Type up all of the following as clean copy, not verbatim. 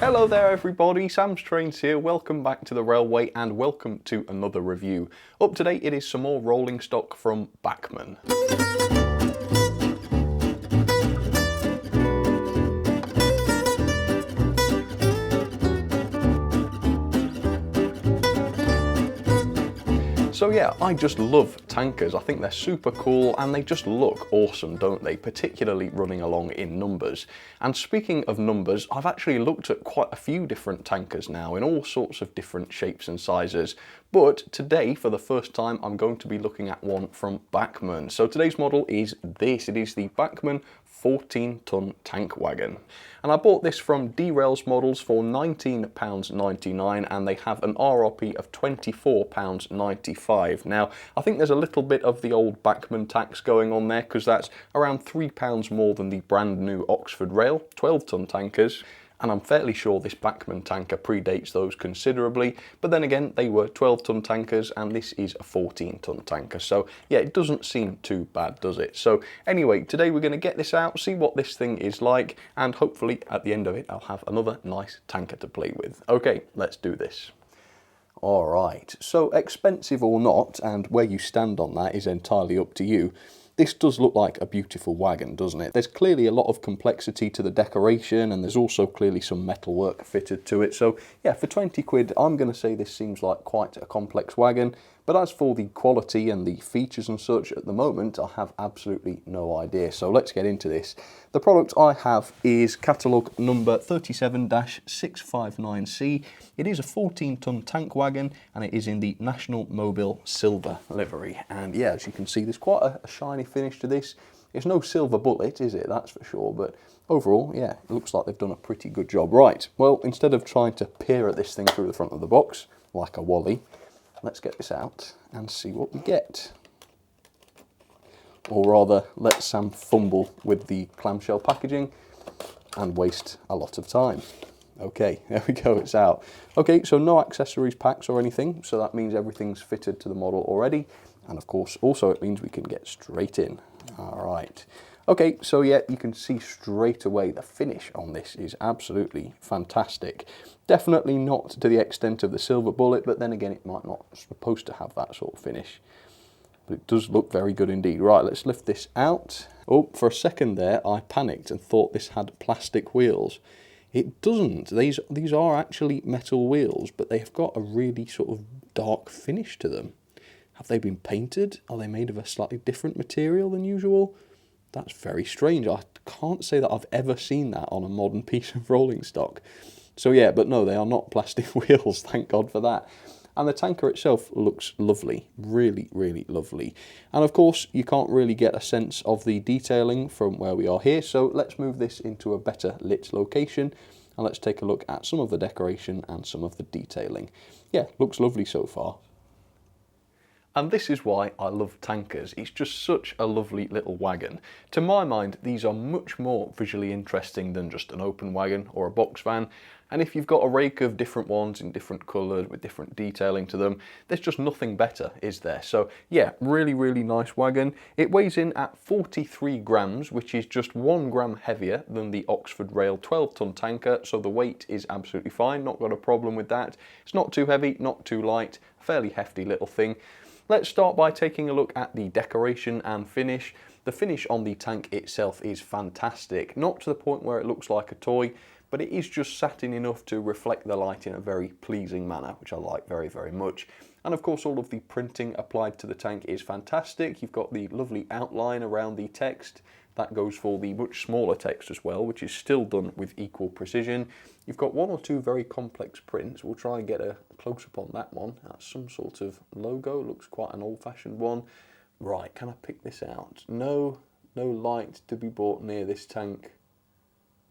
Hello there everybody, Sam's Trains here, welcome back to the railway and welcome to another review. Up today it is some more rolling stock from Bachmann. So yeah, I just love tankers. I think they're super cool and they just look awesome, don't they? Particularly running along in numbers. And speaking of numbers, I've actually looked at quite a few different tankers now in all sorts of different shapes and sizes. But today, for the first time, I'm going to be looking at one from Bachmann. So today's model is this. It is the Bachmann 14-ton tank wagon. And I bought this from D-Rails Models for £19.99 and they have an RRP of £24.95. Now, I think there's a little bit of the old Bachmann tax going on there because that's around £3 more than the brand new Oxford Rail 12-ton tankers. And I'm fairly sure this Bachmann tanker predates those considerably, but then again they were 12-ton tankers and this is a 14-ton tanker, so yeah, it doesn't seem too bad, does it? So anyway, today we're going to get this out, see what this thing is like, and hopefully at the end of it I'll have another nice tanker to play with. Okay, let's do this. Alright, so expensive or not, and where you stand on that is entirely up to you. This does look like a beautiful wagon, doesn't it? There's clearly a lot of complexity to the decoration and there's also clearly some metalwork fitted to it. So yeah, for 20 quid, I'm going to say this seems like quite a complex wagon. But as for the quality and the features and such at the moment, I have absolutely no idea. So let's get into this. The product I have is catalogue number 37-659C. It is a 14-ton tank wagon and it is in the National Mobile Silver livery. And yeah, as you can see, there's quite a shiny finish to this. It's no silver bullet, is it? That's for sure. But overall, yeah, it looks like they've done a pretty good job. Right, well, instead of trying to peer at this thing through the front of the box, like a wally, let's get this out and see what we get. Or rather, let Sam fumble with the clamshell packaging and waste a lot of time. Okay, there we go, it's out. Okay, so no accessories packs or anything, so that means everything's fitted to the model already. And of course, also it means we can get straight in. All right. Okay, so yeah, you can see straight away the finish on this is absolutely fantastic. Definitely not to the extent of the silver bullet, but then again, it might not supposed to have that sort of finish. But it does look very good indeed. Right, let's lift this out. Oh, for a second there, I panicked and thought this had plastic wheels. It doesn't. These are actually metal wheels, but they have got a really sort of dark finish to them. Have they been painted? Are they made of a slightly different material than usual? That's very strange. I can't say that I've ever seen that on a modern piece of rolling stock. So yeah, but no, they are not plastic wheels, thank God for that. And the tanker itself looks lovely, really, really lovely. And of course, you can't really get a sense of the detailing from where we are here, so let's move this into a better lit location and let's take a look at some of the decoration and some of the detailing. Yeah, looks lovely so far. And this is why I love tankers. It's just such a lovely little wagon. To my mind, these are much more visually interesting than just an open wagon or a box van. And if you've got a rake of different ones in different colours with different detailing to them, there's just nothing better, is there? So yeah, really, really nice wagon. It weighs in at 43 grams, which is just 1 gram heavier than the Oxford Rail 12-ton tanker. So the weight is absolutely fine, not got a problem with that. It's not too heavy, not too light, fairly hefty little thing. Let's start by taking a look at the decoration and finish. The finish on the tank itself is fantastic, not to the point where it looks like a toy, but it is just satin enough to reflect the light in a very pleasing manner, which I like very, very much. And of course, all of the printing applied to the tank is fantastic. You've got the lovely outline around the text. That goes for the much smaller text as well, which is still done with equal precision. You've got one or two very complex prints. We'll try and get a close-up on that one. That's some sort of logo. Looks quite an old-fashioned one. Right, can I pick this out? No light to be bought near this tank.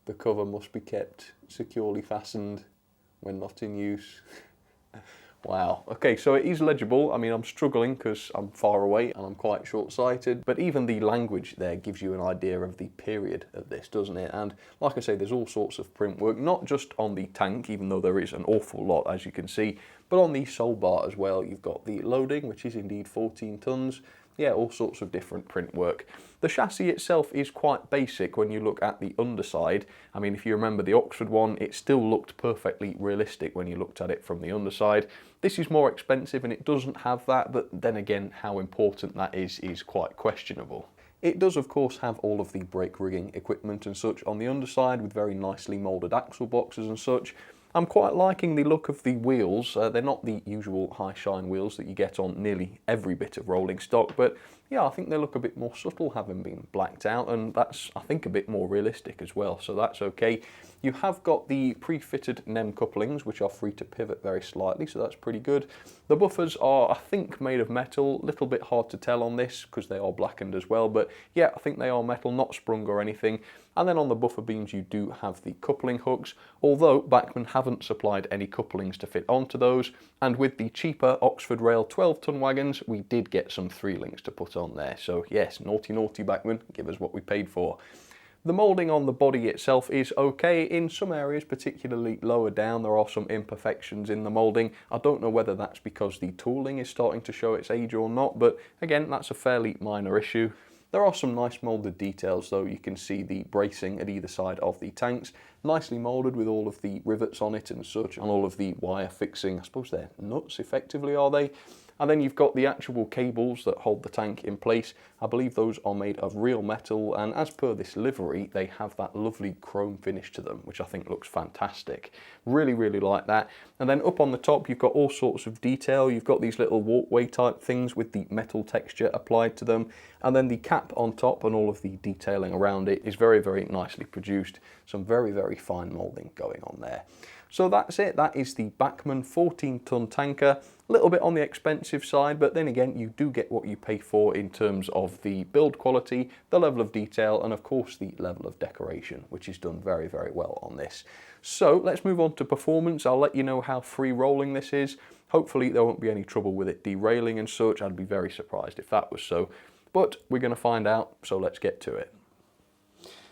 The cover must be kept securely fastened when not in use. Wow, okay, so it is legible. I mean, I'm struggling because I'm far away and I'm quite short-sighted, but even the language there gives you an idea of the period of this, doesn't it? And like I say, there's all sorts of print work, not just on the tank, even though there is an awful lot, as you can see, but on the sole bar as well. You've got the loading, which is indeed 14 tons. yeah, all sorts of different print work. The chassis itself is quite basic when you look at the underside. I mean, if you remember the Oxford one, it still looked perfectly realistic when you looked at it from the underside. This is more expensive and it doesn't have that, but then again, how important that is quite questionable. It does of course have all of the brake rigging equipment and such on the underside with very nicely moulded axle boxes and such. I'm quite liking the look of the wheels. They're not the usual high shine wheels that you get on nearly every bit of rolling stock, but yeah, I think they look a bit more subtle having been blacked out, and that's, I think, a bit more realistic as well, so that's okay. You have got the pre-fitted NEM couplings, which are free to pivot very slightly, so that's pretty good. The buffers are, I think, made of metal. A little bit hard to tell on this because they are blackened as well, but yeah, I think they are metal, not sprung or anything. And then on the buffer beams you do have the coupling hooks, although Bachmann haven't supplied any couplings to fit onto those, and with the cheaper Oxford Rail 12-ton wagons we did get some 3-links to put on there, so yes, naughty naughty Bachmann, give us what we paid for. The moulding on the body itself is okay. In some areas, particularly lower down, there are some imperfections in the moulding. I don't know whether that's because the tooling is starting to show its age or not, but again, that's a fairly minor issue. There are some nice moulded details though. You can see the bracing at either side of the tanks, nicely moulded with all of the rivets on it and such, and all of the wire fixing. I suppose they're nuts effectively, are they? And then you've got the actual cables that hold the tank in place. I believe those are made of real metal, and as per this livery, they have that lovely chrome finish to them, which I think looks fantastic. Really, really like that. And then up on the top, you've got all sorts of detail. You've got these little walkway type things with the metal texture applied to them. And then the cap on top and all of the detailing around it is very, very nicely produced. Some very, very fine moulding going on there. So that's it. That is the Bachmann 14-ton tanker. A little bit on the expensive side, but then again, you do get what you pay for in terms of the build quality, the level of detail, and of course the level of decoration, which is done very, very well on this. So let's move on to performance. I'll let you know how free rolling this is. Hopefully there won't be any trouble with it derailing and such. I'd be very surprised if that was so, but we're going to find out, so let's get to it.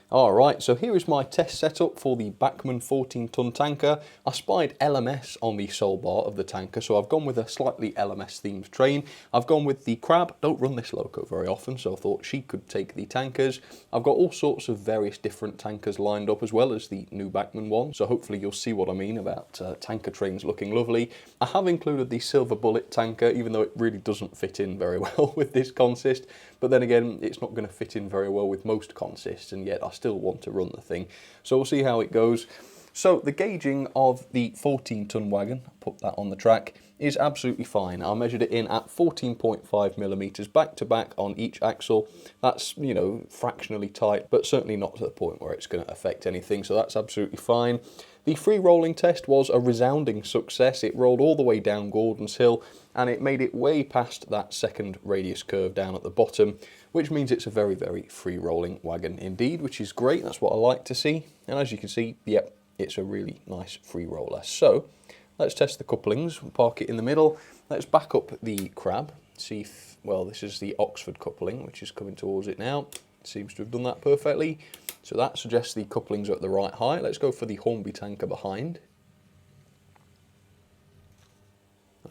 Alright, so here is my test setup for the Bachmann 14-ton tanker. I spied LMS on the sole bar of the tanker, so I've gone with a slightly LMS themed train. I've gone with the Crab. Don't run this loco very often, so I thought she could take the tankers. I've got all sorts of various different tankers lined up, as well as the new Bachmann one, so hopefully you'll see what I mean about tanker trains looking lovely. I have included the Silver Bullet tanker, even though it really doesn't fit in very well with this consist, but then again, it's not going to fit in very well with most consists, and yet I still want to run the thing, so we'll see how it goes. So the gauging of the 14-ton wagon, I'll put that on the track, is absolutely fine. I measured it in at 14.5 millimeters back to back on each axle. That's, you know, fractionally tight, but certainly not to the point where it's going to affect anything, so that's absolutely fine. The free rolling test was a resounding success. It rolled all the way down Gordon's Hill and it made it way past that second radius curve down at the bottom, which means it's a very, very free rolling wagon indeed, which is great. That's what I like to see. And as you can see, yep, it's a really nice free roller. So let's test the couplings. We'll park it in the middle. Let's back up the Crab. See if, well, this is the Oxford coupling, which is coming towards it now. It seems to have done that perfectly. So that suggests the couplings are at the right height. Let's go for the Hornby tanker behind.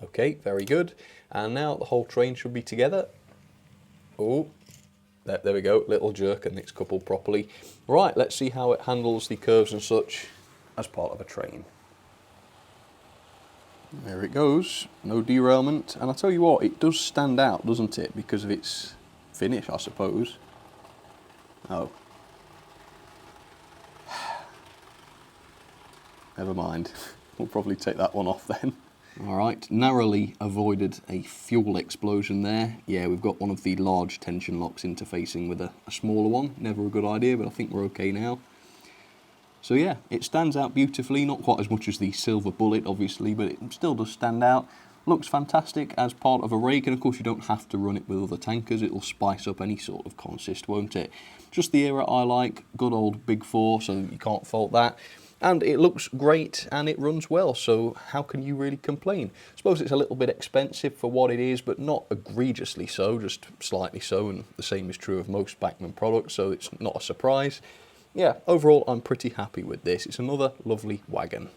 Okay, very good. And now the whole train should be together. Oh, there we go, little jerk and it's coupled properly. Right, let's see how it handles the curves and such as part of a train. There it goes, no derailment. And I tell you what, it does stand out, doesn't it? Because of its finish, I suppose. Oh. Never mind, we'll probably take that one off then. Alright, narrowly avoided a fuel explosion there. Yeah, we've got one of the large tension locks interfacing with a smaller one. Never a good idea, but I think we're okay now. So yeah, it stands out beautifully, not quite as much as the Silver Bullet obviously, but it still does stand out. Looks fantastic as part of a rake, and of course you don't have to run it with other tankers, it'll spice up any sort of consist, won't it? Just the era I like, good old Big 4, so you can't fault that. And it looks great and it runs well, so how can you really complain? I suppose it's a little bit expensive for what it is, but not egregiously so, just slightly so, and the same is true of most Bachmann products, so it's not a surprise. Yeah, overall I'm pretty happy with this. It's another lovely wagon.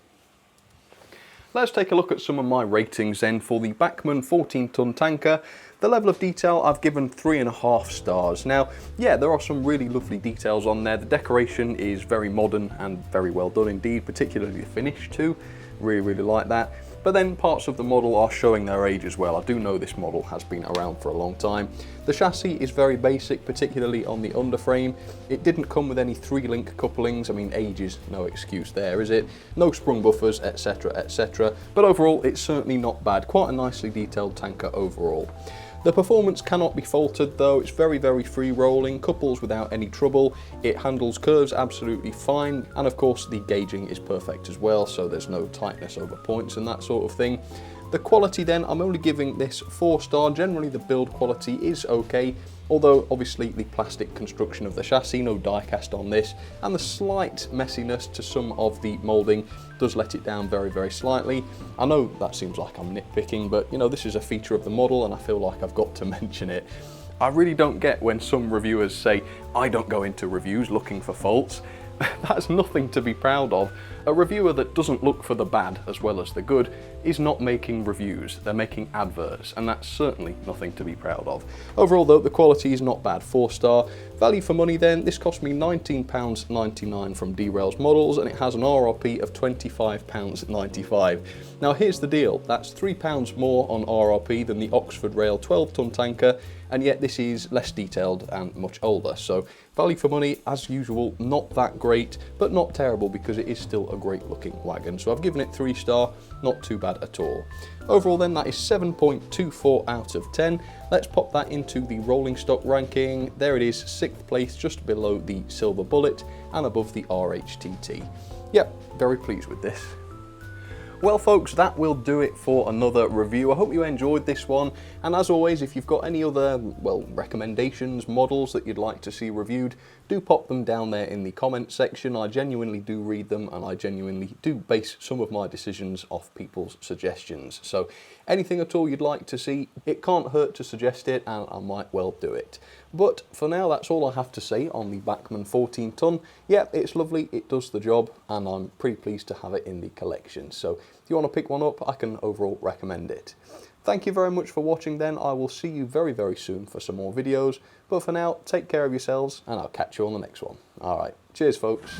Let's take a look at some of my ratings then for the Bachmann 14-ton tanker. The level of detail I've given 3.5 stars. Now, yeah, there are some really lovely details on there. The decoration is very modern and very well done indeed, particularly the finish too. Really like that. But then parts of the model are showing their age as well. I do know this model has been around for a long time. The chassis is very basic, particularly on the underframe. It didn't come with any 3-link couplings. I mean, age is no excuse there, is it? No sprung buffers, etc, etc. But overall, it's certainly not bad. Quite a nicely detailed tanker overall. The performance cannot be faulted though. It's very free rolling, couples without any trouble. It handles curves absolutely fine, and of course the gauging is perfect as well, so there's no tightness over points and that sort of thing. The quality then, I'm only giving this 4 star. Generally the build quality is okay, although obviously the plastic construction of the chassis, no die cast on this, and the slight messiness to some of the moulding does let it down very slightly. I know that seems like I'm nitpicking, but you know, this is a feature of the model and I feel like I've got to mention it. I really don't get when some reviewers say, I don't go into reviews looking for faults. That's nothing to be proud of. A reviewer that doesn't look for the bad as well as the good is not making reviews, they're making adverts, and that's certainly nothing to be proud of. Overall though, the quality is not bad, 4 star. Value for money then, this cost me £19.99 from Derail's Models, and it has an RRP of £25.95. Now here's the deal, that's £3 more on RRP than the Oxford Rail 12-ton tanker, and yet this is less detailed and much older. So value for money, as usual, not that great, but not terrible because it is still a great looking wagon. So I've given it 3 star, not too bad at all. Overall then, that is 7.24 out of 10. Let's pop that into the rolling stock ranking. There it is, 6th place, just below the Silver Bullet and above the RHTT. Yep, very pleased with this. Well folks, that will do it for another review. I hope you enjoyed this one, and as always, if you've got any other, well, recommendations, models that you'd like to see reviewed, do pop them down there in the comment section. I genuinely do read them, and I genuinely do base some of my decisions off people's suggestions. So anything at all you'd like to see, it can't hurt to suggest it, and I might well do it. But for now, that's all I have to say on the Bachmann 14-ton. Yeah, it's lovely, it does the job, and I'm pretty pleased to have it in the collection. So if you want to pick one up, I can overall recommend it. Thank you very much for watching then. I will see you very soon for some more videos. But for now, take care of yourselves, and I'll catch you on the next one. Alright, cheers folks.